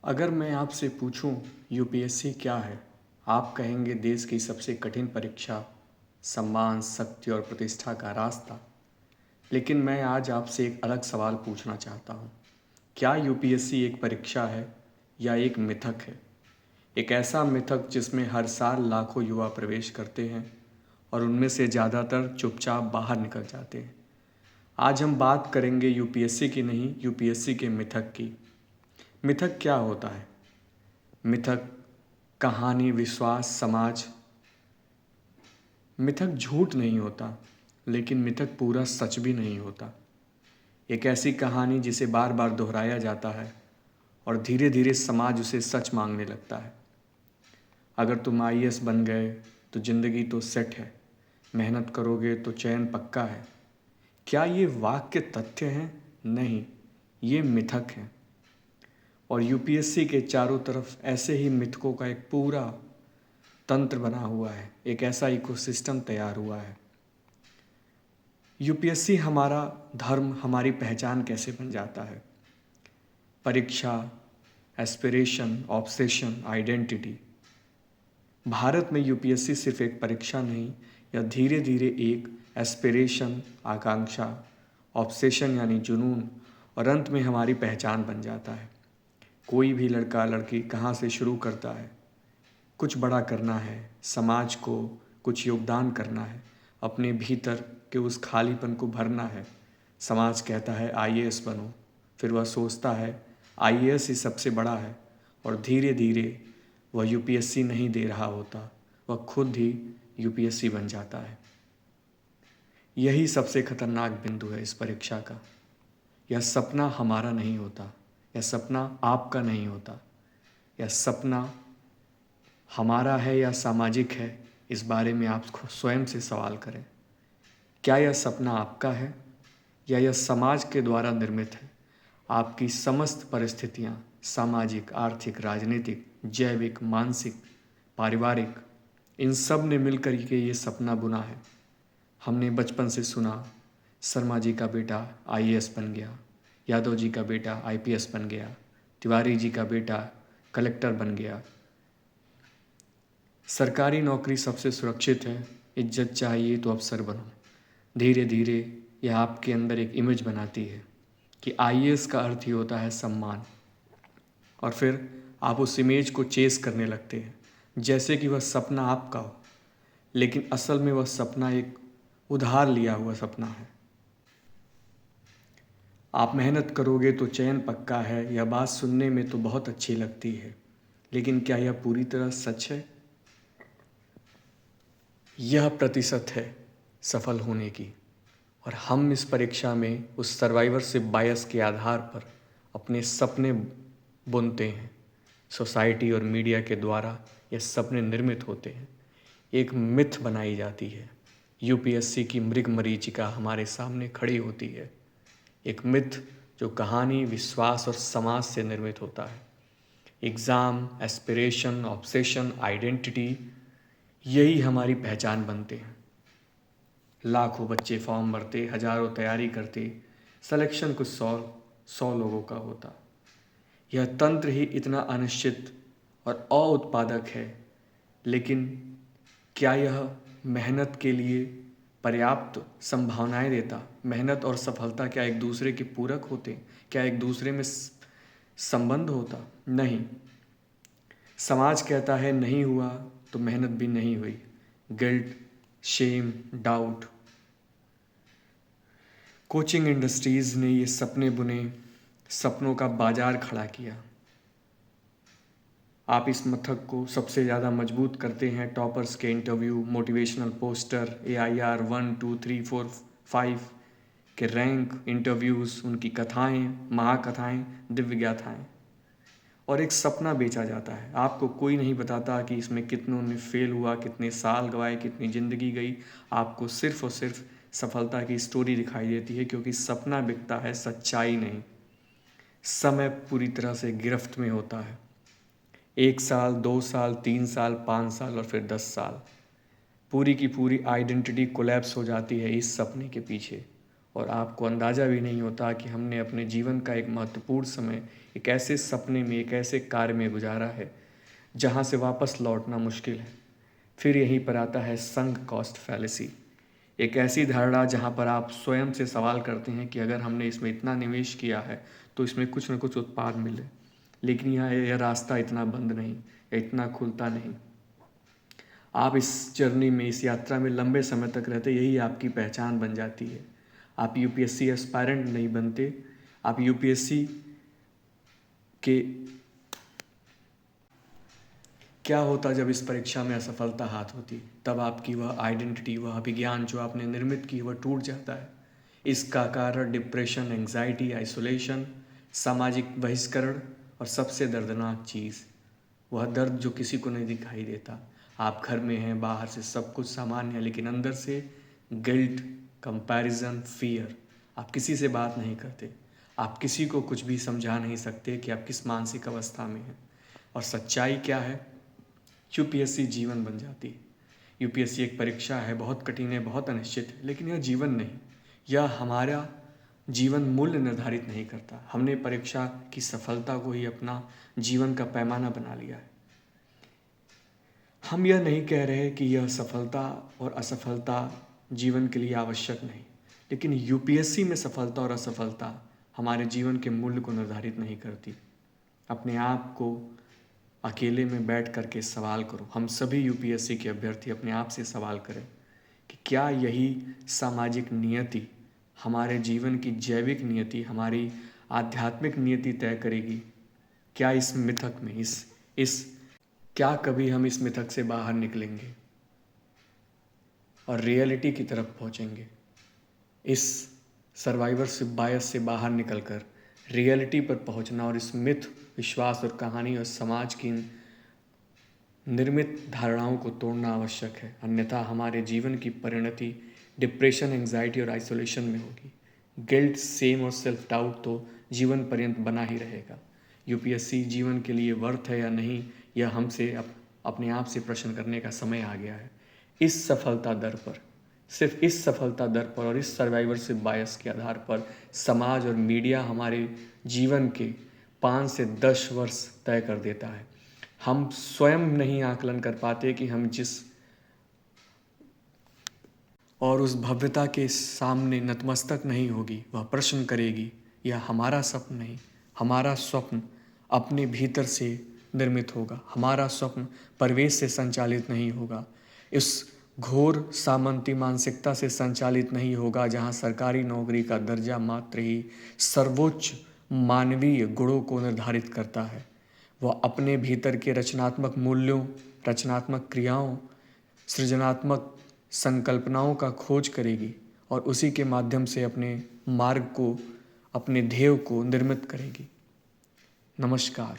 अगर मैं आपसे पूछूं यूपीएससी क्या है, आप कहेंगे देश की सबसे कठिन परीक्षा, सम्मान, शक्ति और प्रतिष्ठा का रास्ता। लेकिन मैं आज आपसे एक अलग सवाल पूछना चाहता हूं। क्या यूपीएससी एक परीक्षा है या एक मिथक है? एक ऐसा मिथक जिसमें हर साल लाखों युवा प्रवेश करते हैं और उनमें से ज़्यादातर चुपचाप बाहर निकल जाते हैं। आज हम बात करेंगे यूपीएससी की नहीं, यूपीएससी के मिथक की। मिथक क्या होता है? मिथक कहानी, विश्वास, समाज। मिथक झूठ नहीं होता, लेकिन मिथक पूरा सच भी नहीं होता। एक ऐसी कहानी जिसे बार बार दोहराया जाता है और धीरे धीरे समाज उसे सच मांगने लगता है। अगर तुम आईएएस बन गए तो ज़िंदगी तो सेट है, मेहनत करोगे तो चयन पक्का है। क्या ये वाक्य तथ्य हैं? नहीं, ये मिथक हैं। और यूपीएससी के चारों तरफ ऐसे ही मिथकों का एक पूरा तंत्र बना हुआ है, एक ऐसा इकोसिस्टम तैयार हुआ है। यूपीएससी हमारा धर्म, हमारी पहचान कैसे बन जाता है? परीक्षा, एस्पिरेशन, ऑब्सेशन, आइडेंटिटी। भारत में यूपीएससी सिर्फ एक परीक्षा नहीं, यह धीरे धीरे एक एस्पिरेशन, आकांक्षा, ऑब्सेशन यानी जुनून, और अंत में हमारी पहचान बन जाता है। कोई भी लड़का लड़की कहाँ से शुरू करता है? कुछ बड़ा करना है, समाज को कुछ योगदान करना है, अपने भीतर के उस खालीपन को भरना है। समाज कहता है आईएएस बनो, फिर वह सोचता है आईएएस ही सबसे बड़ा है, और धीरे धीरे वह यूपीएससी नहीं दे रहा होता, वह खुद ही यूपीएससी बन जाता है। यही सबसे खतरनाक बिंदु है इस परीक्षा का। यह सपना हमारा नहीं होता, यह सपना आपका नहीं होता, यह सपना हमारा है या सामाजिक है। इस बारे में आप स्वयं से सवाल करें। क्या यह सपना आपका है या यह समाज के द्वारा निर्मित है? आपकी समस्त परिस्थितियाँ, सामाजिक, आर्थिक, राजनीतिक, जैविक, मानसिक, पारिवारिक, इन सब ने मिलकर के ये सपना बुना है। हमने बचपन से सुना शर्मा जी का बेटा आईएएस बन गया, यादव जी का बेटा आईपीएस बन गया, तिवारी जी का बेटा कलेक्टर बन गया। सरकारी नौकरी सबसे सुरक्षित है, इज्जत चाहिए तो अफसर बनो। धीरे धीरे यह आपके अंदर एक इमेज बनाती है कि आईएएस का अर्थ ही होता है सम्मान, और फिर आप उस इमेज को चेस करने लगते हैं जैसे कि वह सपना आपका हो, लेकिन असल में वह सपना एक उधार लिया हुआ सपना है। आप मेहनत करोगे तो चयन पक्का है, यह बात सुनने में तो बहुत अच्छी लगती है, लेकिन क्या यह पूरी तरह सच है? यह प्रतिशत है सफल होने की, और हम इस परीक्षा में उस सर्वाइवरशिप बायस के आधार पर अपने सपने बुनते हैं। सोसाइटी और मीडिया के द्वारा ये सपने निर्मित होते हैं, एक मिथ बनाई जाती है। यूपीएससी की मृग मरीचिका हमारे सामने खड़ी होती है, एक मिथ जो कहानी, विश्वास और समाज से निर्मित होता है। एग्ज़ाम, एस्पिरेशन, ऑब्सेशन, आइडेंटिटी, यही हमारी पहचान बनते हैं। लाखों बच्चे फॉर्म भरते, हजारों तैयारी करते, सिलेक्शन कुछ सौ लोगों का होता। यह तंत्र ही इतना अनिश्चित और अउत्पादक है, लेकिन क्या यह मेहनत के लिए पर्याप्त संभावनाएं देता? मेहनत और सफलता क्या एक दूसरे के पूरक होते? क्या एक दूसरे में संबंध होता? नहीं। समाज कहता है नहीं हुआ तो मेहनत भी नहीं हुई। Guilt, shame, doubt. Coaching industries ने ये सपने बुने, सपनों का बाजार खड़ा किया। आप इस मथक को सबसे ज़्यादा मजबूत करते हैं टॉपर्स के इंटरव्यू, मोटिवेशनल पोस्टर, AIR 1, 2, 3, 4, 5 के रैंक, इंटरव्यूज़, उनकी कथाएं, महाकथाएं, दिव्य गाथाएं, और एक सपना बेचा जाता है। आपको कोई नहीं बताता कि इसमें कितनों ने फेल हुआ, कितने साल गवाए, कितनी ज़िंदगी गई। आपको सिर्फ और सिर्फ सफलता की स्टोरी दिखाई देती है, क्योंकि सपना बिकता है, सच्चाई नहीं। समय पूरी तरह से गिरफ्त में होता है। 1 साल, 2 साल, 3 साल, 5 साल और फिर 10 साल, पूरी की पूरी आइडेंटिटी कोलैप्स हो जाती है इस सपने के पीछे, और आपको अंदाज़ा भी नहीं होता कि हमने अपने जीवन का एक महत्वपूर्ण समय एक ऐसे सपने में, एक ऐसे कार्य में गुजारा है जहाँ से वापस लौटना मुश्किल है। फिर यहीं पर आता है संक कॉस्ट फैलेसी, एक ऐसी धारणा जहाँ पर आप स्वयं से सवाल करते हैं कि अगर हमने इसमें इतना निवेश किया है तो इसमें कुछ न कुछ उत्पाद मिले, लेकिन यह रास्ता इतना बंद नहीं, इतना खुलता नहीं। आप इस जर्नी में, इस यात्रा में लंबे समय तक रहते, यही आपकी पहचान बन जाती है। आप यूपीएससी एस्पायरेंट नहीं बनते, आप यूपीएससी के क्या होता जब इस परीक्षा में असफलता हाथ होती, तब आपकी वह आइडेंटिटी, वह अभिज्ञान जो आपने निर्मित की, वह टूट जाता है। इसका कारण डिप्रेशन, एंग्जाइटी, आइसोलेशन, सामाजिक बहिष्करण और सबसे दर्दनाक चीज़, वह दर्द जो किसी को नहीं दिखाई देता। आप घर में हैं, बाहर से सब कुछ सामान्य है, लेकिन अंदर से गिल्ट, कंपैरिजन, फियर। आप किसी से बात नहीं करते, आप किसी को कुछ भी समझा नहीं सकते कि आप किस मानसिक अवस्था में हैं। और सच्चाई क्या है? यूपीएससी जीवन बन जाती है। यूपीएससी एक परीक्षा है, बहुत कठिन है, बहुत अनिश्चित है, लेकिन यह जीवन नहीं। यह हमारा जीवन मूल्य निर्धारित नहीं करता। हमने परीक्षा की सफलता को ही अपना जीवन का पैमाना बना लिया है। हम यह नहीं कह रहे कि यह सफलता और असफलता जीवन के लिए आवश्यक नहीं, लेकिन यूपीएससी में सफलता और असफलता हमारे जीवन के मूल्य को निर्धारित नहीं करती। अपने आप को अकेले में बैठ करके सवाल करो। हम सभी यूपीएससी के अभ्यर्थी अपने आप से सवाल करें कि क्या यही सामाजिक नियति हमारे जीवन की जैविक नियति, हमारी आध्यात्मिक नियति तय करेगी? क्या इस मिथक में, इस क्या कभी हम इस मिथक से बाहर निकलेंगे और रियलिटी की तरफ पहुंचेंगे? इस सर्वाइवरशिप बायस से बाहर निकलकर रियलिटी पर पहुंचना और इस मिथ, विश्वास और कहानी और समाज की निर्मित धारणाओं को तोड़ना आवश्यक है। अन्यथा हमारे जीवन की परिणति डिप्रेशन, एंग्जाइटी और आइसोलेशन में होगी। गिल्ट, सेम और सेल्फ डाउट तो जीवन पर्यंत बना ही रहेगा। यूपीएससी जीवन के लिए वर्थ है या नहीं, यह हमसे अपने आप से प्रश्न करने का समय आ गया है। इस सफलता दर पर, सिर्फ इस सफलता दर पर और इस सर्वाइवरशिप बायस के आधार पर समाज और मीडिया हमारे जीवन के 5 से 10 वर्ष तय कर देता है। हम स्वयं नहीं आकलन कर पाते कि हम जिस और उस भव्यता के सामने नतमस्तक नहीं होगी, वह प्रश्न करेगी, यह हमारा स्वप्न नहीं, हमारा स्वप्न अपने भीतर से निर्मित होगा। हमारा स्वप्न परिवेश से संचालित नहीं होगा, इस घोर सामंती मानसिकता से संचालित नहीं होगा जहाँ सरकारी नौकरी का दर्जा मात्र ही सर्वोच्च मानवीय गुणों को निर्धारित करता है। वह अपने भीतर के रचनात्मक मूल्यों, रचनात्मक क्रियाओं, सृजनात्मक संकल्पनाओं का खोज करेगी और उसी के माध्यम से अपने मार्ग को, अपने ध्येय को निर्मित करेगी। नमस्कार।